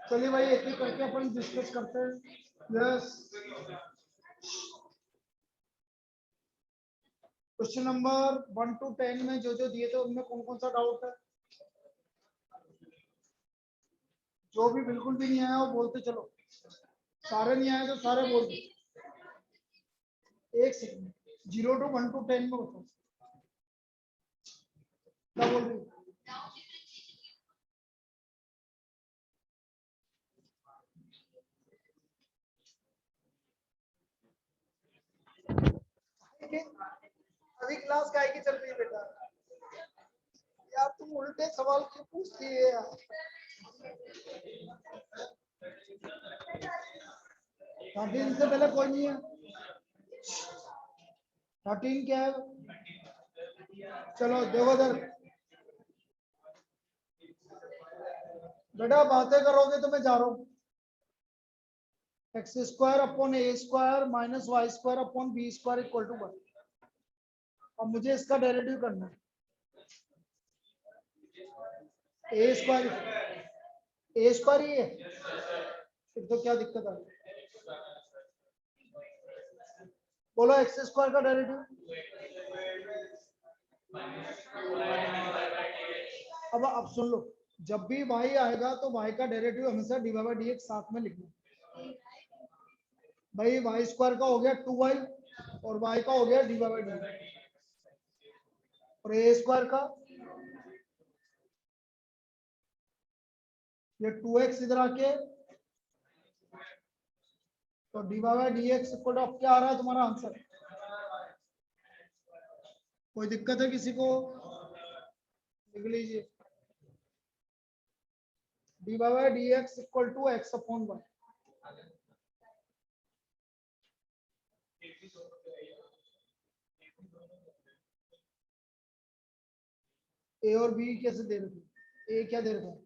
चलिए भाई एक एक करके अपन डिस्कस करते हैं। यस, क्वेश्चन नंबर 1 to 10 में जो जो दिए थे उनमें कौन कौन सा डाउट है? जो भी बिल्कुल भी नहीं आया वो बोलते चलो, सारे नहीं आए तो सारे बोल दो। एक सेकंड, 0 to 1 to 10 में बताओ क्या बोल रही हो? अभी क्लास काय की चल रही है बेटा? यार तुम उल्टे सवाल क्यों पूछती है यार? 13 से पहले कोई नहीं है। 13 क्या है? चलो देवोदर, बेटा बातें करोगे तो मैं जा रहा हूँ। X square upon a square minus y square upon b square equal to 1। अब मुझे इसका डेरिवेटिव करना है। ए स्क्वायर ही है, फिर तो क्या दिक्कत आ रही है? बोलो एक्स स्क्वायर का डेरिवेटिव। अब सुन लो, जब भी y आएगा तो y का डेरिवेटिव हमेशा dy बाई dx साथ में लिखना। भाई y स्क्वायर का हो गया 2y और y का हो गया dy बाई dx, और a स्क्वायर का ये 2x इधर आके तो dy by dx equal to, अब क्या आ रहा है तुम्हारा आंसर? कोई दिक्कत है किसी को? लिख लीजिए, dy by dx equal to x upon y। A और बी कैसे दे रहे थे? ए क्या दे रखा है?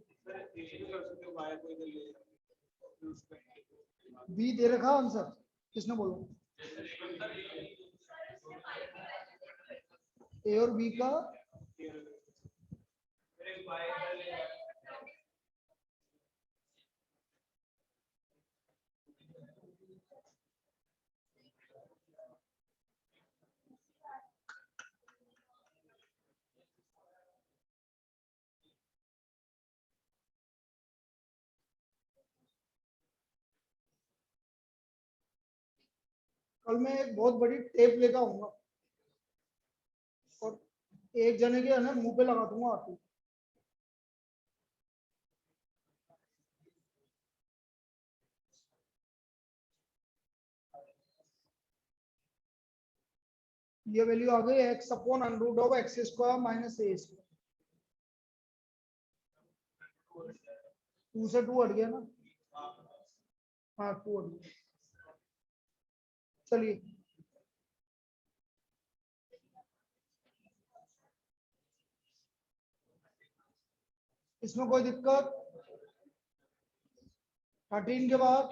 बी दे रखा आंसर, किसने बोला? ए और बी का कल मैं एक बहुत बड़ी टेप लेकर आऊंगा और एक जने के है ना मुंह पे लगा दूंगा आके। ये वैल्यू आ गई x upon under root of x square minus a square. 2 से 2 हट गया ना? हाँ 2 हट गया। चलिए इसमें कोई दिक्कत? 13 के बाद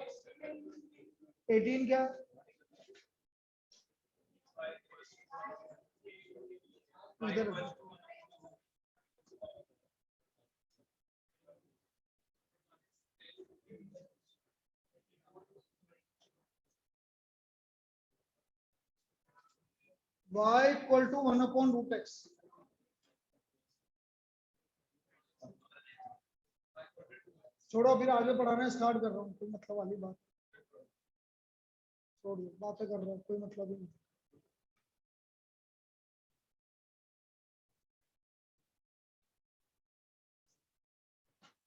18 क्या? इधर y equal to 1 upon root x. छोड़ो, फिर आगे पढ़ाना स्टार्ट कर रहा हूँ, कोई मतलब वाली बात छोड़िए, बातें कर रहा हूँ, कोई मतलब ही नहीं।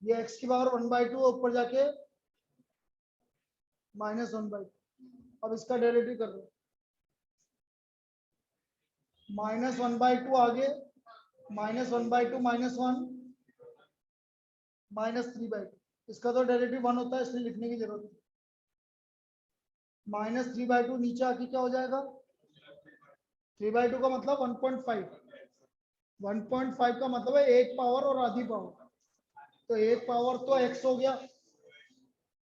ये x की पावर 1/2 ऊपर जाके -1/2। अब इसका डेरिवेटिव कर लो, -1/2 आगे -1/2 -1 -3/2। इसका तो डेरिवेटिव 1 होता है, इसलिए लिखने की जरूरत नहीं। -3/2 नीचे आके क्या हो जाएगा? 3/2 का मतलब 1.5। 1.5 का मतलब है 1 पावर और आधी पावर, तो 1 पावर तो x हो गया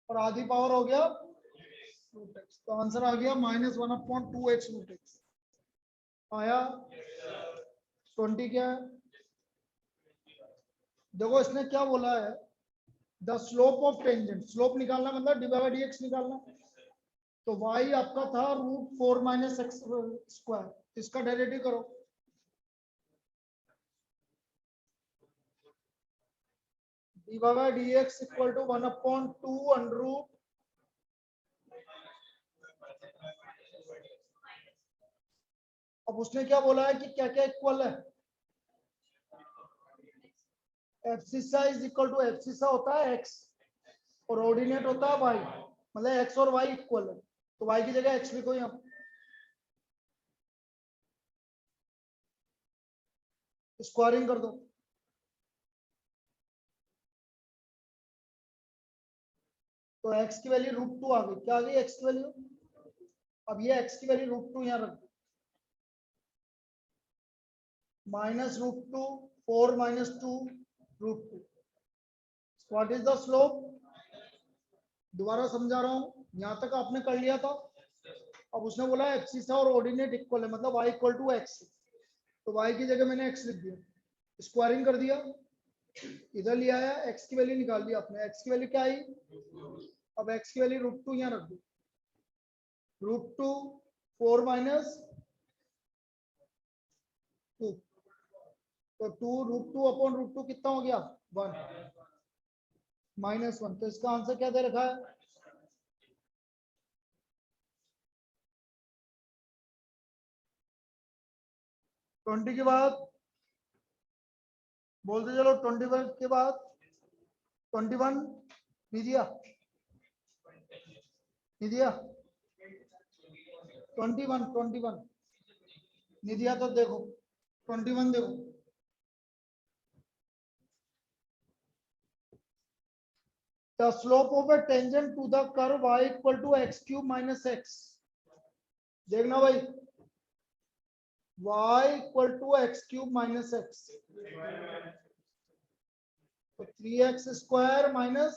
और आधी पावर हो गया रूट एक्स। तो आंसर आ गया -1/2x रूट एक्स। आया 20 क्या है? देखो इसने क्या बोला है, the slope of tangent, slope निकालना मतलब डी बाई डी एक्स निकालना। तो y आपका था √4 माइनस एक्स स्क्वायर, इसका डेरिवेटिव करो। D by d x equal to 1/2 under root अब उसने क्या बोला है कि क्या क्या इक्वल है, abscissa is equal to, abscissa होता है x और ऑर्डिनेट होता है y, मतलब x और y इक्वल है, तो y की जगह x लिखो यहाँ, स्क्वायरिंग कर दो। तो x की वैल्यू √2 आ गई, क्या आ गई x की वैल्यू, अब ये x की वैल्यू √2 यहाँ रख दो, -√2 4 - 2 √2, व्हाट इज द स्लोप। दोबारा समझा रहा हूं, यहां तक आपने कर लिया था। अब उसने बोला एब्सिसा और ऑर्डिनेट इक्वल है, मतलब y इक्वल टू x, तो y की जगह मैंने x लिख दिया, स्क्वायरिंग कर दिया, इधर ले आया, x की वैल्यू निकाल दी आपने, x की वैल्यू क्या आई, अब x की वैल्यू √2 यहाँ रख दो, √2 4 - 2, तो 2 √2 अपॉन √2 कितना हो गया 1 -1, तो इसका आंसर क्या दे रखा है, 20 के बाद बोलते चलो, 21 के बाद 21 नहीं दिया, नहीं दिया, 21 नहीं दिया, तो देखो 21 देखो, the slope of a tangent to the curve y equal to x³ - x, देखना भाई, y equal to x³ - x, तो 3x square minus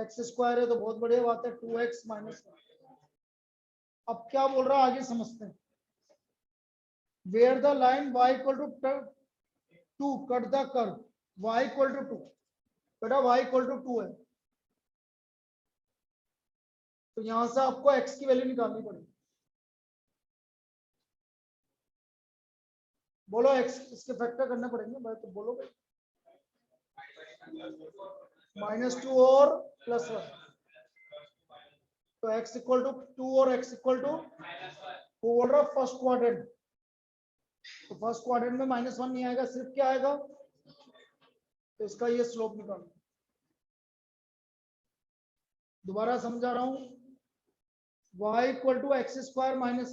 x square है, तो बहुत बढ़िया बात है, 2x - 1। अब क्या बोल रहा है आगे समझते हैं, where the line y equal to 2 cut the curve y equal to 2, बेटा y इक्वल टू 2 है, तो यहां से आपको x की वैल्यू निकालनी पड़ेगी, बोलो x, इसके फैक्टर करने पड़ेंगे भाई, तो बोलो भाई, -2 और +1, तो x इक्वल टू 2 और x इक्वल टू, वो बोल रहा फर्स्ट क्वाड्रेंट, तो फर्स्ट क्वाड्रेंट में -1 नहीं आएगा, सिर्फ क्या आएगा, तो इसका ये स्लोप निकालो। दोबारा समझा रहा हूं, y equal to x²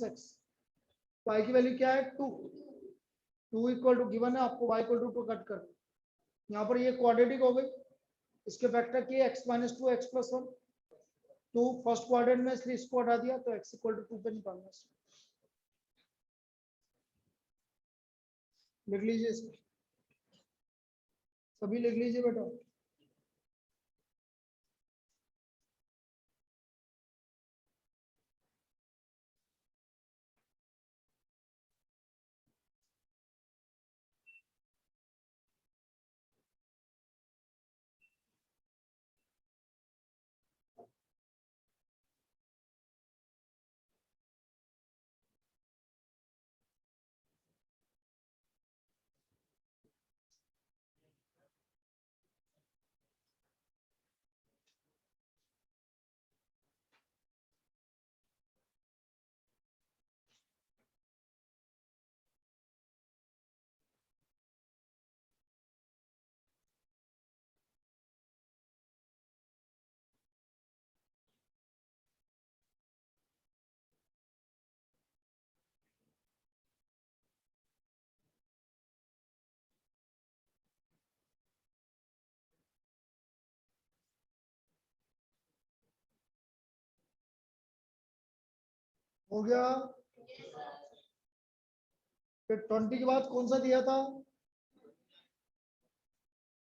- x, y की वैल्यू क्या है 2 इक्वल टू गिवन है आपको, y इक्वल टू 2 कट कर, यहाँ पर ये क्वाड्रेटिक हो गई, इसके फैक्टर किए x - 2 x + 1, 2 फर्स्ट क्वाड्रेंट में, इसलिए इसको हटा दिया, तो x इक्वल टू 2 पे निकालना है, लिख लीजिए इसको, सभी लिख लीजिए बेटा। हो गया, फिर 20 के बाद कौन सा दिया था,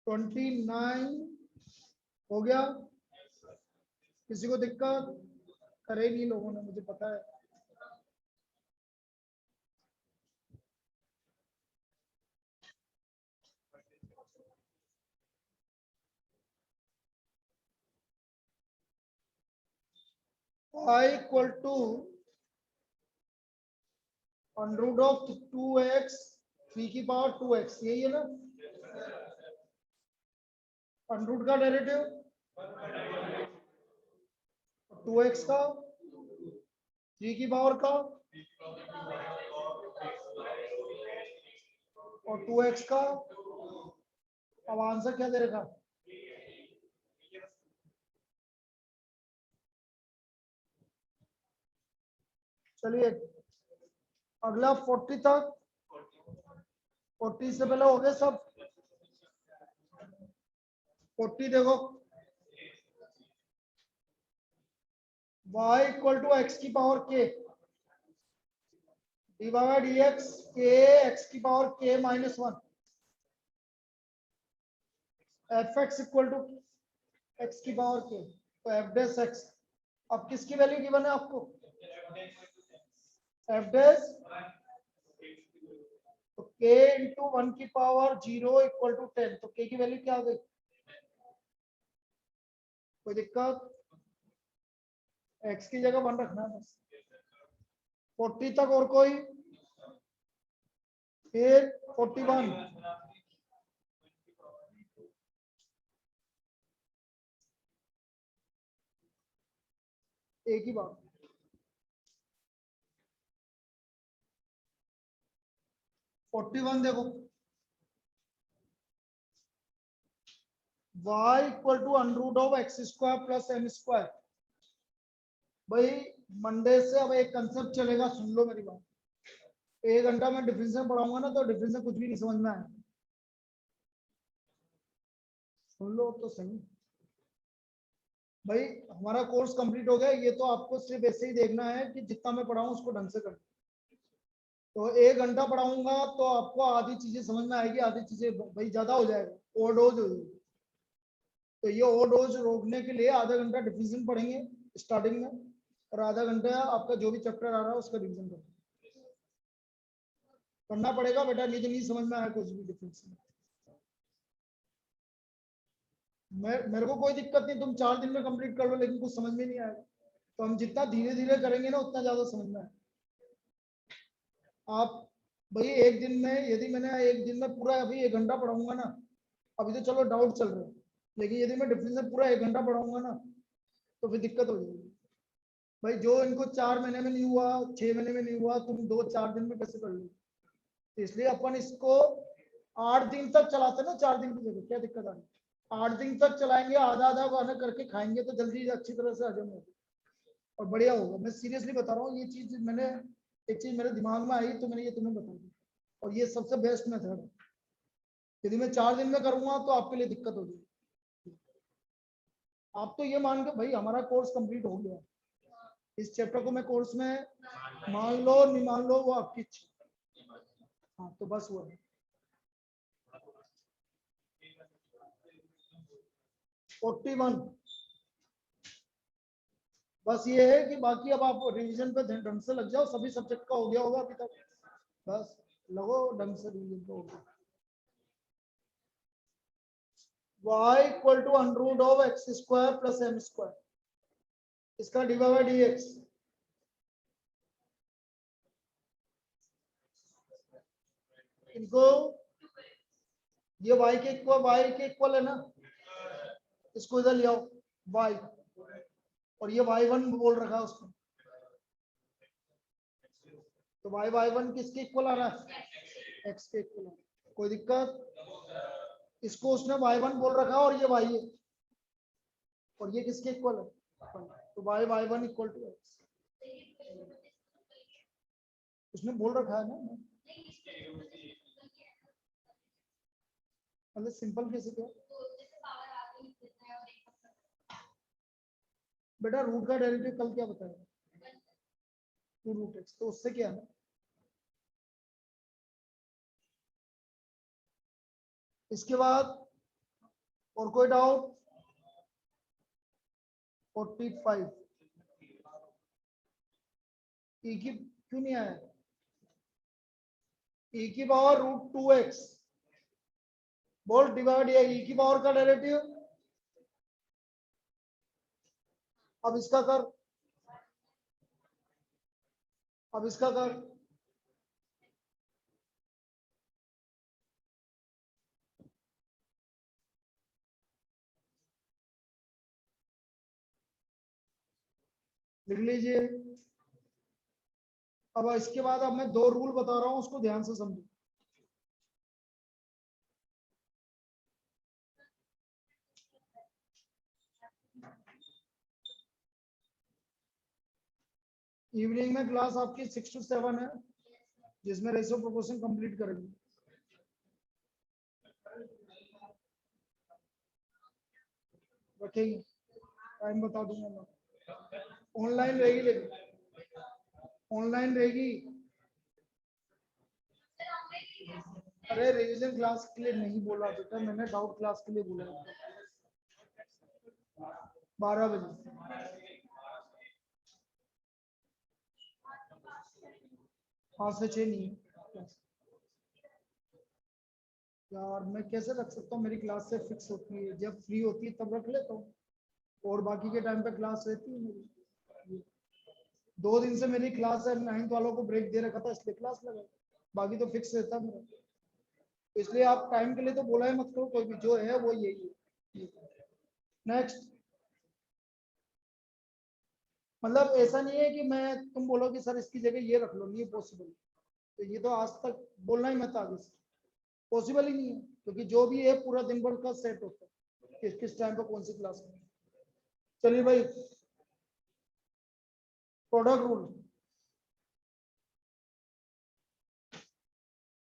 29 हो गया, किसी को दिक्कत, करे नहीं लोगों ने, मुझे पता है, y equal to under root of 2x 3 की पावर 2x, यही है ना। अंडर रूट का डेरिवेटिव 2x का 3 की पावर का और 2x का। अब आंसर क्या दे रखा? चलिए अगला 40 तक। 40 से पहले हो गए सब। 40 देखो, y इक्वल टू एक्स की power k d by d x के एक्स की power k minus 1 f x equal to x की पावर k। तो एफ डेस एक्स, अब किसकी वैल्यू गिवन है आपको? एफ डेस, तो k इंटू 1 की पावर 0 इक्वल टू 10। तो k की वैल्यू क्या आ गई? कोई दिक्कत? x की जगह 1 रखना है बस। 40 तक और कोई? फिर 41, एक ही बात। 41 देखो, y equal to under root of x square plus m square. भाई मंडे से अब एक कंसेप्ट चलेगा, सुन लो मेरी बात। 1 घंटा मैं डिफरेंशियल पढ़ाऊंगा ना, तो डिफरेंशियल कुछ भी नहीं समझ में आए। सुन लो तो सही भाई। हमारा कोर्स कंप्लीट हो गया, ये तो आपको सिर्फ ऐसे ही देखना है कि जितना मैं पढ़ाऊं उसको ढंग से करना। तो 1 घंटा पढ़ाऊंगा तो आपको आधी चीजें समझ में आएगी, आधी चीजें भाई ज्यादा हो जाएगा, ओवरडोज हो जाएगी। तो ये ओवरडोज रोकने के लिए आधा घंटा डिफरेंशियल पढ़ेंगे स्टार्टिंग में, और आधा घंटा आपका जो भी चैप्टर आ रहा है उसका रिवीजन करना पड़ेगा बेटा, नहीं तो नहीं समझ में आया कुछ भी डिफरेंस। मेरे को कोई दिक्कत नहीं, तुम 4 दिन में कंप्लीट कर लो, लेकिन कुछ समझ में नहीं आएगा। तो हम जितना धीरे धीरे करेंगे ना, उतना ज्यादा समझ में आएगा। आप भाई एक दिन में, यदि मैंने एक दिन में पूरा अभी 1 घंटा पढ़ाऊंगा ना, अभी तो चलो डाउट चल रहा है, लेकिन यदि मैं डिफरेंस पूरा 1 घंटा पढ़ाऊंगा ना, तो फिर दिक्कत हो जाएगी। भाई जो इनको 4 महीने में नहीं हुआ, 6 महीने में नहीं हुआ, तुम 2-4 दिन में कैसे कर लो? इसलिए अपन इसको 8 दिन तक चलाते ना, 4 दिन की जगह, क्या दिक्कत आ रही है? 8 दिन तक चलाएंगे, आधा आधा गाना करके खाएंगे तो जल्दी अच्छी तरह से हजम होगा और बढ़िया होगा। मैं सीरियसली बता रहा हूँ, ये चीज मैंने, एक चीज मेरे दिमाग में आई तो मैंने ये तुम्हें बता दी, और ये सबसे बेस्ट मेथड है। यदि मैं 4 दिन में करूंगा तो आपके लिए दिक्कत होगी। आप तो ये मान के भाई हमारा कोर्स कंप्लीट हो गया, इस चैप्टर को मैं कोर्स में मान लो नहीं मान लो वो आपकी इच्छा। हाँ तो बस वो है। 41 बस ये है कि बाकी अब आप रिवीजन पे ढंग से लग जाओ, सभी सब्जेक्ट का हो गया होगा अभी तक, बस लगो ढंग से रिवीजन पे हो गया। y equal to under root of x square plus m square, इसका डिवाइड बाय dx। इनको ये y के इक्वल है ना, इसको इधर ले आओ y, और ये y1 बोल रखा है उसको, तो y1 किसके इक्वल आ रहा है? x के इक्वल आ रहा है। कोई दिक्कत? इसको उसने y1 बोल रखा है और ये y है, और ये किसके इक्वल है? तो y1 इक्वल टू x, उसने बोल रखा है ना। मतलब सिंपल कैसे क्या बेटा, रूट का डेरिवेटिव कल क्या बताया? 2 रूट एक्स, तो उससे क्या है? इसके बाद और कोई डाउट? 45 ई की क्यों नहीं आया? ई की पावर रूट 2x बोल डिवाइड या ई की पावर का डेरिवेटिव। अब इसका कर, अब इसका कर, लिख लीजिए। अब इसके बाद अब मैं दो रूल बता रहा हूं, उसको ध्यान से समझो। इवनिंग में क्लास आपकी 6 to 7 है, जिसमें रेशियो प्रोपोर्शन कंप्लीट करेंगे। रखेंगे, टाइम बता दूंगा मैं। ऑनलाइन रहेगी, लेकिन ऑनलाइन रहेगी। अरे रिवीजन क्लास के लिए नहीं बोला बेटा, मैंने डाउट क्लास के लिए बोला। 12 बजे। 5 से 6 नहीं है यार, मैं कैसे रख सकता हूँ? मेरी क्लास से फिक्स होती है, जब फ्री होती है तब रख लेता हूँ, और बाकी के टाइम पे क्लास रहती है मेरी। 2 दिन से मेरी क्लास है, 9th वालों को ब्रेक दे रखा था इसलिए क्लास लगा, बाकी तो फिक्स रहता है मेरा। इसलिए आप टाइम के लिए तो बोला है मत करो, कोई भी जो है वो यही है। नेक्स्ट, मतलब ऐसा नहीं है कि मैं तुम बोलो कि सर इसकी जगह ये रख लो, नहीं पॉसिबल। तो ये तो आज तक बोलना ही मत आगे से, पॉसिबल ही नहीं है, क्योंकि जो भी है पूरा दिन भर का सेट होता है किस किस टाइम पर कौन सी क्लास में। चलिए भाई, प्रोडक्ट रूल।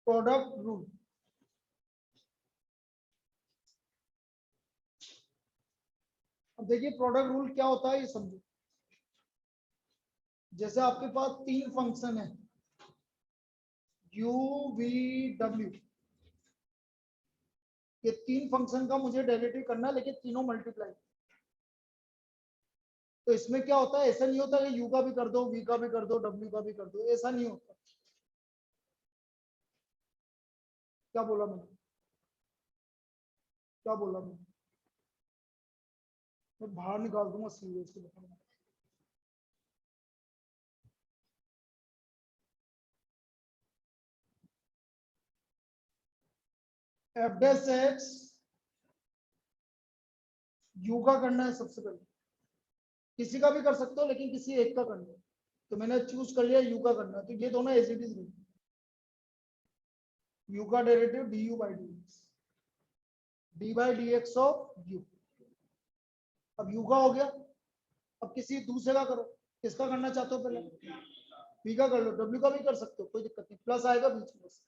प्रोडक्ट रूल, अब देखिए प्रोडक्ट रूल क्या होता है ये समझो। जैसे आपके पास 3 फंक्शन है, यू वी डब्ल्यू, ये 3 फंक्शन का मुझे डेरिवेटिव करना है, लेकिन तीनों मल्टीप्लाई। तो इसमें क्या होता है, ऐसा नहीं होता कि यू का भी कर दो, वी का भी कर दो, डब्ल्यू का भी कर दो, ऐसा नहीं होता। क्या बोला मैंने? क्या बोला मैंने? मैं बाहर निकाल दूंगा सीरियसली बताऊंगा। एफ डैश एक्स यू का करना है सबसे पहले, किसी का भी कर सकते हो लेकिन किसी एक का करना है। तो मैंने चूज कर लिया यू का करना है, तो ये दोनों एज इट इज, यू का derivative D you by d x, D by d x of you. अब यू का हो गया, अब किसी दूसरे का करो। किसका करना चाहते हो पहले? वी का कर लो, डब्ल्यू का भी कर सकते हो, कोई दिक्कत नहीं, प्लस आएगा बीच में बस।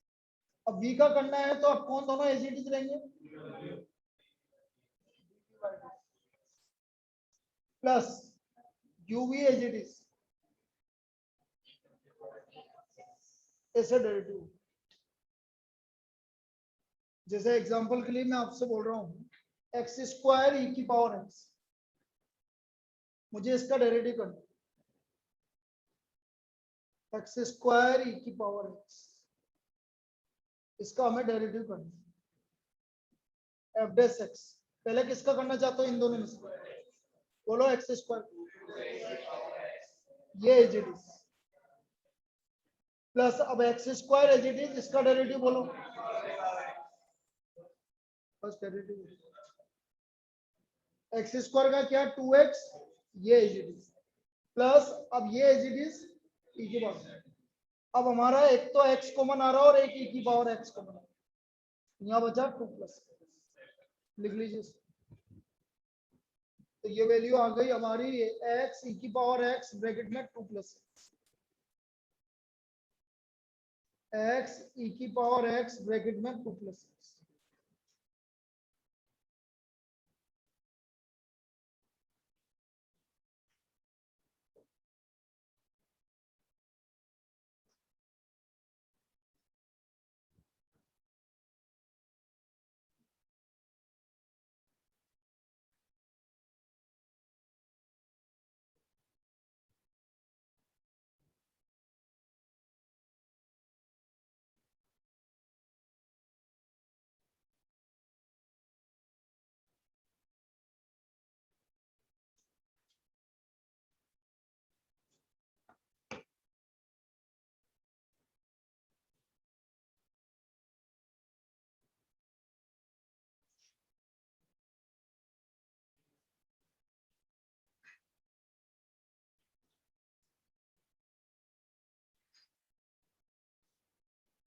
अब वी का करना है तो अब कौन दोनों एज इट इज रहेंगे? Plus u v as it is, ऐसे डेरिवेटिव। जैसे एग्जांपल के लिए मैं आपसे बोल रहा हूँ एक्स स्क्वायर ई की पावर एक्स, मुझे इसका डेरिवेटिव करना, एक्स स्क्वायर ई की पावर एक्स, इसका हमें डेरिवेटिव करना। एफ डैश एक्स, पहले किसका करना चाहते हो इन दोनों में से? बोलो एक्स स्क्वायर, ये एज इट इज, प्लस अब x square as it is, इसका डेरिवेटिव बोलो। बस डेरिवेटिव एक्स स्क्वायर का क्या, 2x, ये एज इट इज, प्लस अब ये एज इट इज ई की पावर। अब हमारा एक तो x कॉमन आ रहा है और एक ई की पावर x कॉमन, यहाँ बचा 2 प्लस, लिख लीजिए। तो ये वैल्यू आ गई हमारी x ई की पावर x ब्रैकेट में 2 प्लस x ई की पावर x ब्रैकेट में 2 प्लस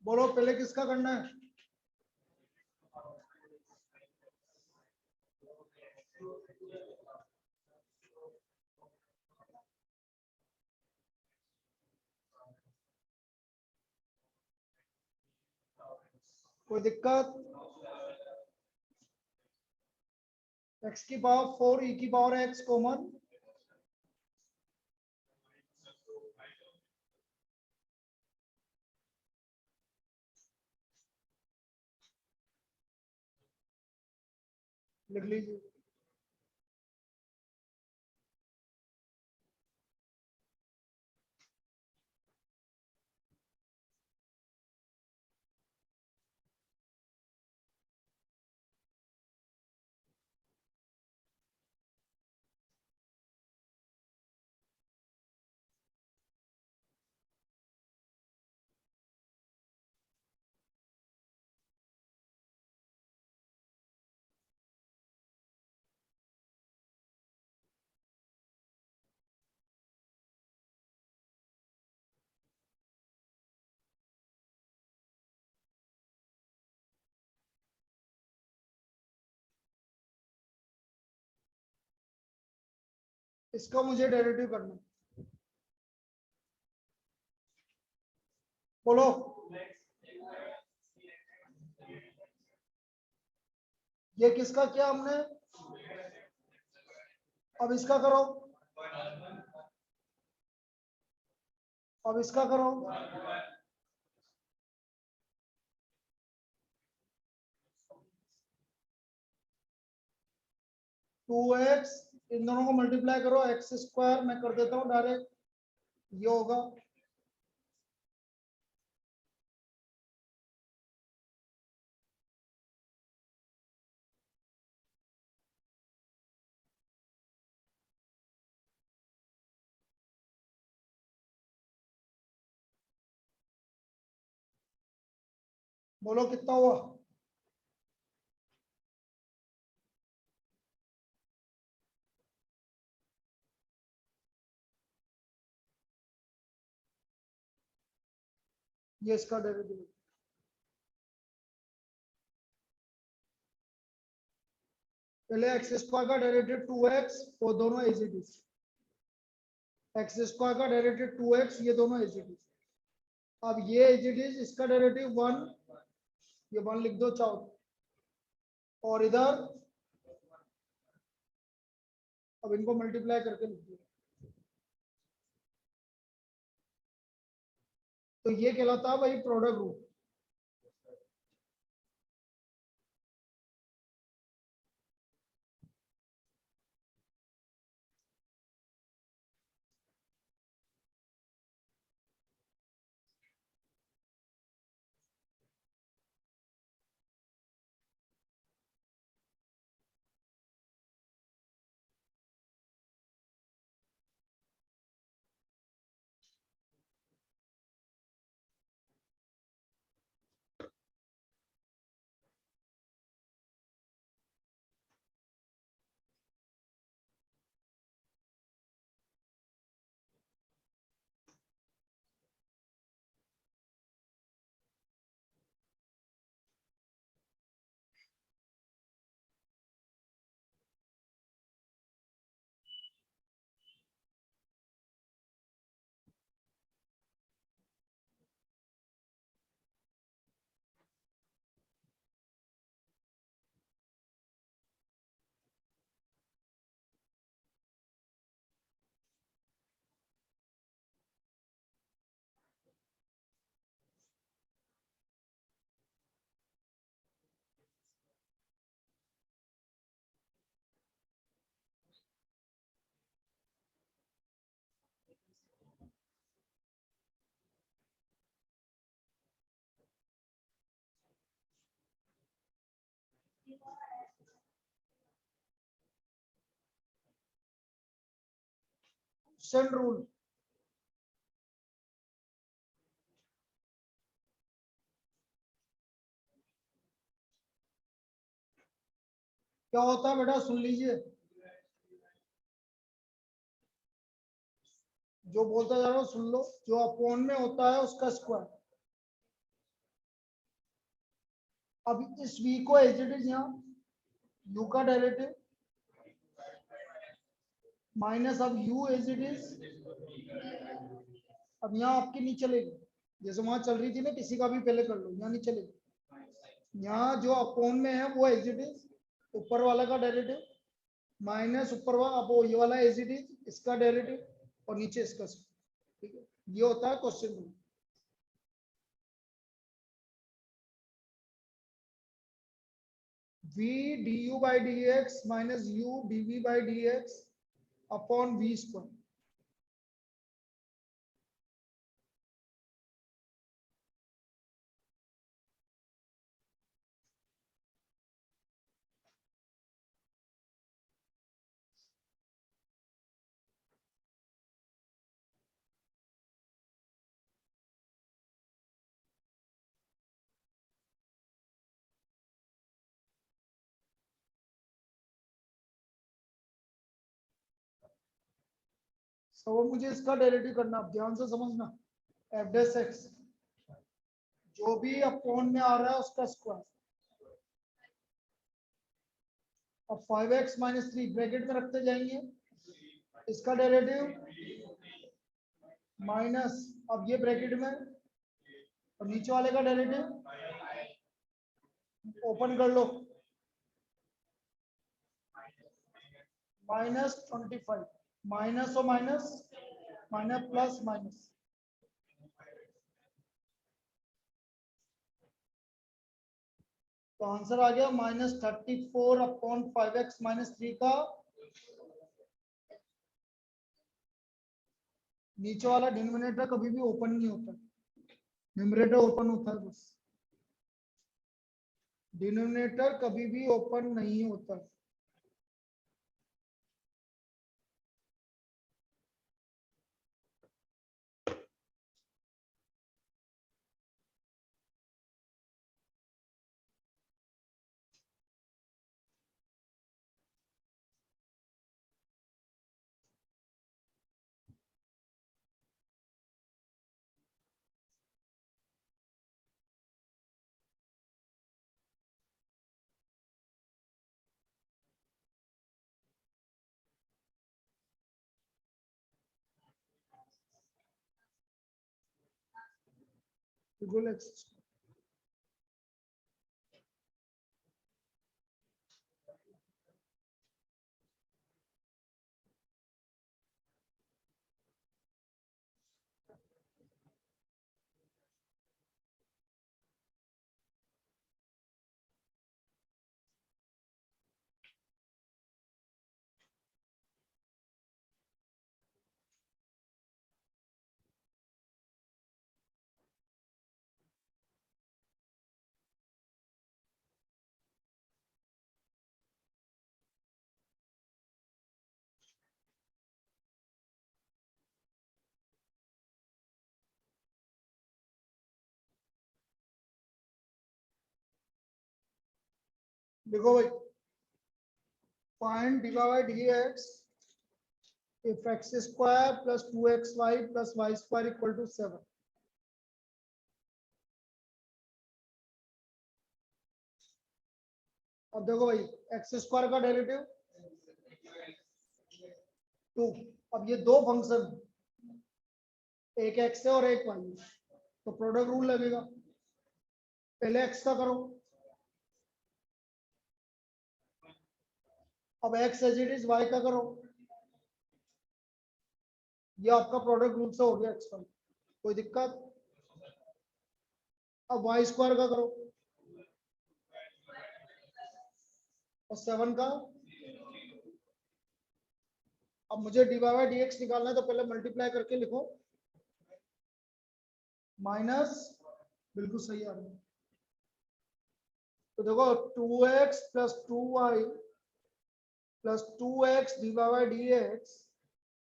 बोलो पहले किसका करना है? कोई दिक्कत? x की पावर 4 e की पावर x कॉमन, लिख लीजिए। इसका मुझे डेरिवेटिव करना है। बोलो ये किसका किया हमने? अब इसका करो, अब इसका करो। टू एक्स, इन दोनों को मल्टीप्लाई करो, एक्स स्क्वायर मैं कर देता हूँ डायरेक्ट, ये होगा। बोलो कितना हुआ? ये इसका डेरिवेटिव। पहले एक्स स्क्वायर का डेरिवेटिव 2x, वो दोनों is it is. X square का डेरिवेटिव 2x, ये दोनों इज इट इज। अब ये इज इट इज, इसका डेरिवेटिव 1, ये 1 लिख दो चाहो। और इधर अब इनको मल्टीप्लाई करके लिख दो। तो ये कहलाता है भाई प्रोडक्ट रूल। Send rule. क्या होता है बेटा, सुन लीजिए, जो बोलता जा रहा हूँ सुन लो। जो अपॉन में होता है उसका स्क्वायर, अब इस v को एज इट इज यहाँ u का डेरिवेटिव माइनस अब u एज इट इज। अब यहाँ आपकी नहीं चलेगी, जैसे वहां चल रही थी ना, किसी का भी पहले कर लो, यहाँ नहीं चलेगी। यहाँ जो अपॉन में है वो एज इट इज, ऊपर वाला का डेरिवेटिव माइनस ऊपर वाला, अब वो ये वाला एज इट इज, इसका डेरिवेटिव और नीचे इसका। ठीक है, ये होता है question rule. v du by dx minus u dv by dx upon v square. तो मुझे इसका डेरिवेटिव करना, अब ध्यान से समझना। एफ डेस एक्स जो भी अपॉन में आ रहा है उसका स्क्वायर। अब 5x माइनस 3 ब्रैकेट में रखते जाएंगे, इसका डेरिवेटिव माइनस, अब ये ब्रैकेट में और नीचे वाले का डेरिवेटिव ओपन कर लो, माइनस 25 माइनस और माइनस माइनस प्लस माइनस। तो आंसर आ गया -34 अपॉन 5x माइनस 3 का नीचे वाला डिनोमिनेटर कभी भी ओपन नहीं होता, न्यूमरेटर ओपन होता है बस, डिनोमिनेटर कभी भी ओपन नहीं होता। बिल्कुल देखो भाई, find dy by dx if x square plus 2xy plus y square equal to 7। अब देखो भाई, एक्स स्क्वायर का डेरिवेटिव 2। अब ये दो फंक्शन, एक एक्स है और एक वाई है, तो प्रोडक्ट रूल लगेगा। पहले एक्स का करो, अब x as it is y का करो, ये आपका प्रोडक्ट रूल से हो गया एक्स वाई, कोई दिक्कत। अब वाई स्क्वायर का करो और 7 का। अब मुझे डी वाई डी एक्स निकालना है, तो पहले मल्टीप्लाई करके लिखो, माइनस, बिल्कुल सही आ रहा है। तो देखो 2x plus 2y plus 2x d y d x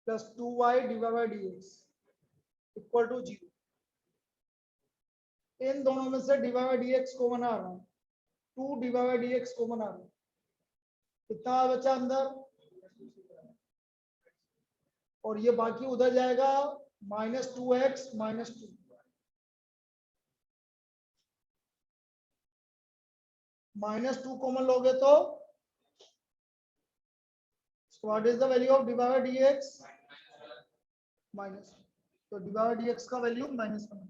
plus 2y d y d x equal to 0। इन दोनों में से डी वाई डी एक्स को बना रहा हूं, 2 डी वाई डी एक्स को बना रहा हूं, कितना बचा अंदर, और ये बाकी उधर जाएगा -2x -2। -2 कॉमन लोगे तो what is the value of dy by dx minus, तो dy बाय dx का वैल्यू -1।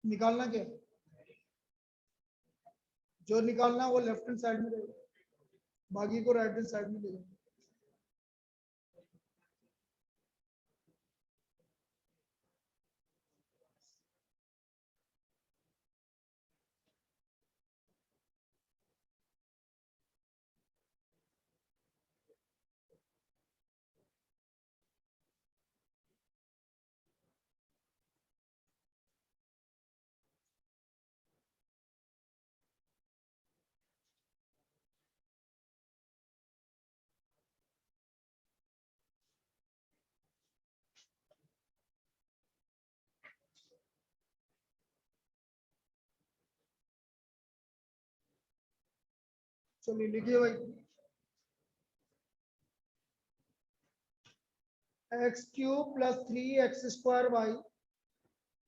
निकालना क्या, जो निकालना है वो लेफ्ट हैंड साइड में रहेगा, बाकी को राइट हैंड साइड में ले जाओ। चलिए लिखिए भाई, x cube plus 3x² y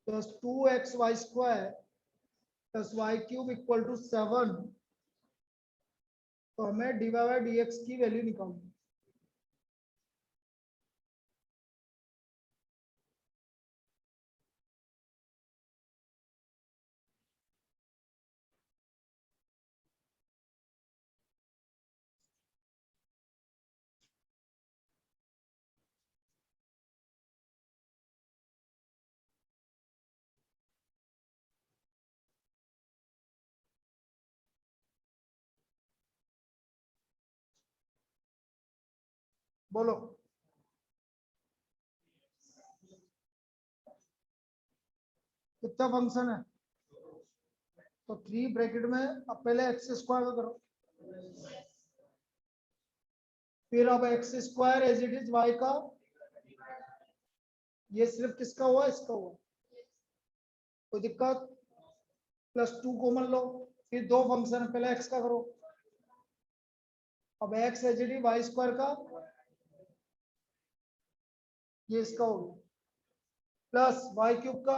plus 2xy² plus y cube equal to 7। तो हमें dy बाय dx की वैल्यू निकालनी है। बोलो, कितना फंक्शन है, तो 3 ब्रैकेट में अब पहले x² का करो, फिर अब x² as it is y का, ये सिर्फ किसका हुआ, इसका हुआ, कोई दिक्कत, +2 कॉमन लो, फिर 2 फंक्शन है, पहले x का करो, अब x as it is y² का, ये इसका हो गया, प्लस y³ का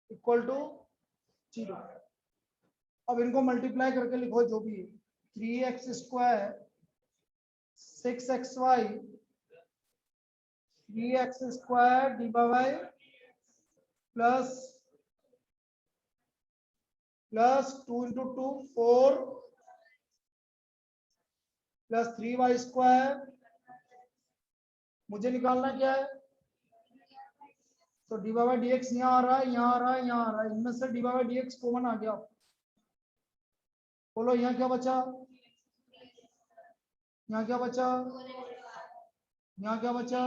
इक्वल टू 0। अब इनको मल्टीप्लाई करके लिखो जो भी है, 3x² 6xy 3x² dy plus 2 into 2 4 plus 3y²। मुझे निकालना क्या है, तो dy बाय dx यहाँ आ रहा है, यहाँ आ रहा है, यहाँ आ रहा है, इनमें से dy बाय dx कॉमन आ गया। बोलो यहाँ क्या बचा, यहाँ क्या बचा, यहाँ क्या बचा,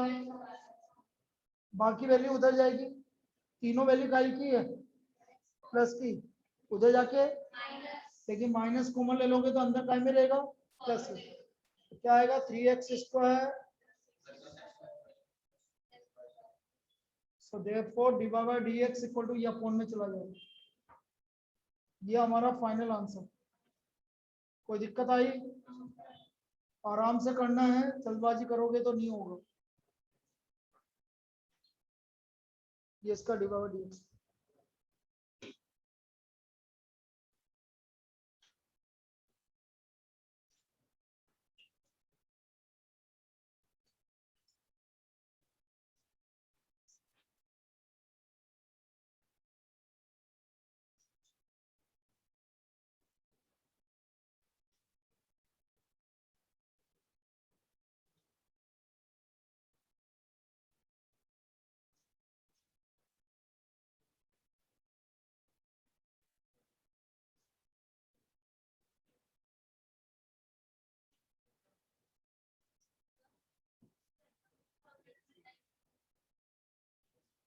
बाकी वैल्यू उधर जाएगी, तीनों वैल्यू काई की है, प्लस की, उधर जाके लेकिन माइनस कॉमन ले लोगे तो अंदर काई में रहेगा, प्लस की, तो क्या आएगा 3x²। So therefore dy by dx equal to, ये अपॉन में चला जाएगा, ये हमारा फाइनल आंसर। कोई दिक्कत आई, आराम से करना है, जल्दबाजी करोगे तो नहीं होगा। ये इसका dy बाय dx।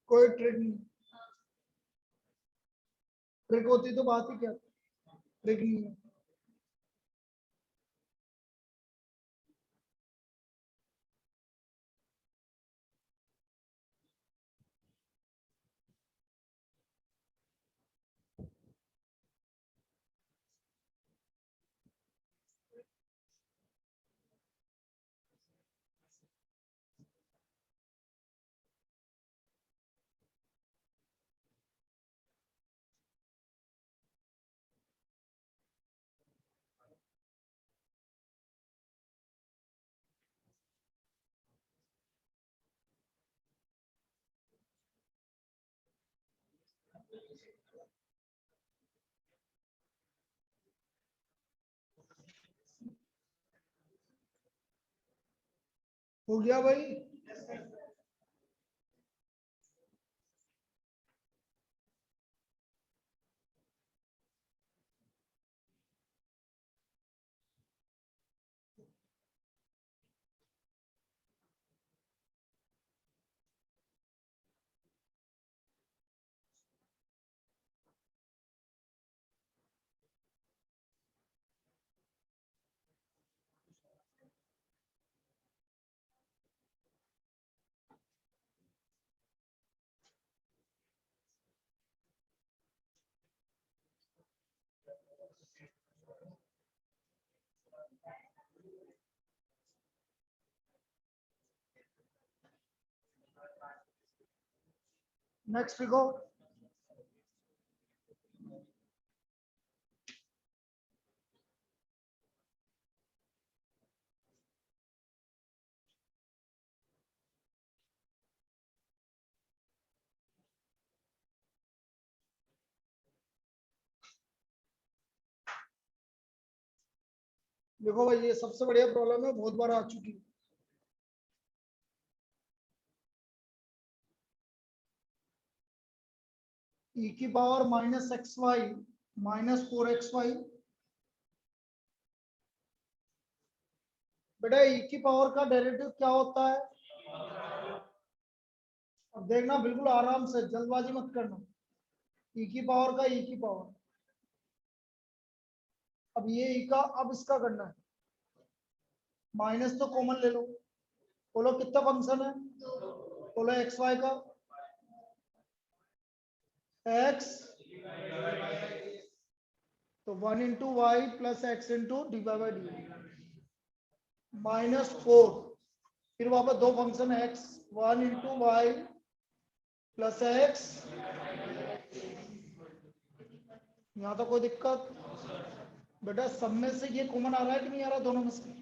कोई ट्रिक नहीं, ट्रिक होती तो बात ही क्या, ट्रिक नहीं है। हो गया भाई। नेक्स्ट लिखो। देखो भाई, ये सबसे बढ़िया प्रॉब्लम है, बहुत बार आ चुकी है। e की पावर -xy -4xy। बेटा e की पावर का डेरिवेटिव क्या होता है? अब देखना बिल्कुल आराम से, जल्दबाजी मत करना। e की पावर का e की पावर। अब ये e का, अब इसका करना है। माइनस तो कॉमन ले लो। बोलो कितना फंक्शन है? बोलो एक्स वाई का। x तो 1 into y plus x into d by d -4। फिर वहां पर दो फंक्शन है x, 1 into y plus x. यहाँ तो कोई दिक्कत? बेटा सब में से ये कॉमन आ रहा है कि नहीं आ रहा दोनों में से?